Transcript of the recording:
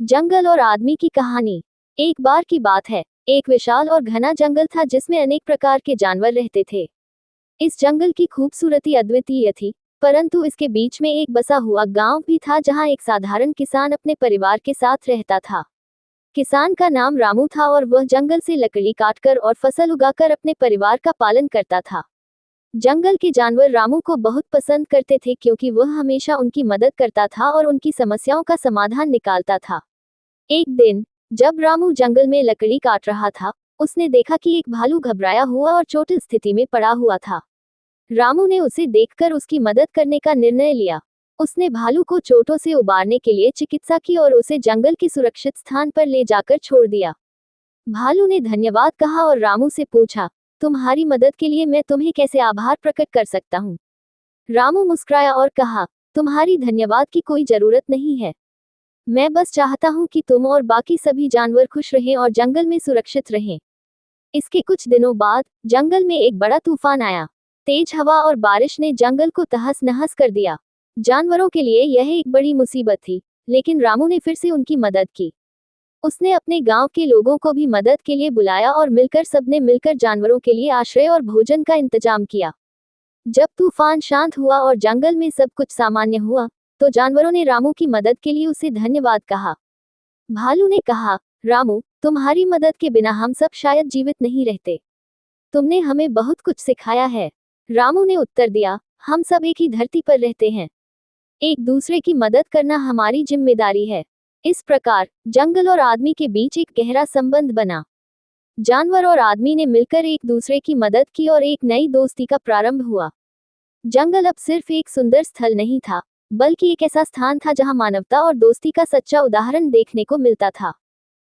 जंगल और आदमी की कहानी। एक बार की बात है, एक विशाल और घना जंगल था जिसमें अनेक प्रकार के जानवर रहते थे। इस जंगल की खूबसूरती अद्वितीय थी, परंतु इसके बीच में एक बसा हुआ गांव भी था जहां एक साधारण किसान अपने परिवार के साथ रहता था। किसान का नाम रामू था और वह जंगल से लकड़ी काटकर और फसल उगाकर अपने परिवार का पालन करता था। जंगल के जानवर रामू को बहुत पसंद करते थे क्योंकि वह हमेशा उनकी मदद करता था और उनकी समस्याओं का समाधान निकालता था। एक दिन, जब रामू जंगल में लकड़ी काट रहा था, उसने देखा कि एक भालू घबराया हुआ और चोटिल स्थिति में पड़ा हुआ था। रामू ने उसे देखकर उसकी मदद करने का निर्णय लिया। उसने भालू को चोटों से उबारने के लिए चिकित्सा की और उसे जंगल के सुरक्षित स्थान पर ले जाकर छोड़ दिया। भालू ने धन्यवाद कहा और रामू से पूछा, तुम्हारी मदद के लिए मैं तुम्हें कैसे आभार प्रकट कर सकता हूँ? रामू मुस्कुराया और कहा, तुम्हारी धन्यवाद की कोई जरूरत नहीं है। मैं बस चाहता हूँ कि तुम और बाकी सभी जानवर खुश रहें और जंगल में सुरक्षित रहें। इसके कुछ दिनों बाद जंगल में एक बड़ा तूफान आया। तेज हवा और बारिश ने जंगल को तहस नहस कर दिया। जानवरों के लिए यह एक बड़ी मुसीबत थी, लेकिन रामू ने फिर से उनकी मदद की। उसने अपने गांव के लोगों को भी मदद के लिए बुलाया और सबने मिलकर जानवरों के लिए आश्रय और भोजन का इंतजाम किया। जब तूफान शांत हुआ और जंगल में सब कुछ सामान्य हुआ, तो जानवरों ने रामू की मदद के लिए उसे धन्यवाद कहा। भालू ने कहा, रामू, तुम्हारी मदद के बिना हम सब शायद जीवित नहीं रहते। तुमने हमें बहुत कुछ सिखाया है। रामू ने उत्तर दिया, हम सब एक ही धरती पर रहते हैं। एक दूसरे की मदद करना हमारी जिम्मेदारी है। इस प्रकार जंगल और आदमी के बीच एक गहरा संबंध बना। जानवर और आदमी ने मिलकर एक दूसरे की मदद की और एक नई दोस्ती का प्रारंभ हुआ। जंगल अब सिर्फ एक सुंदर स्थल नहीं था, बल्कि एक ऐसा स्थान था जहां मानवता और दोस्ती का सच्चा उदाहरण देखने को मिलता था।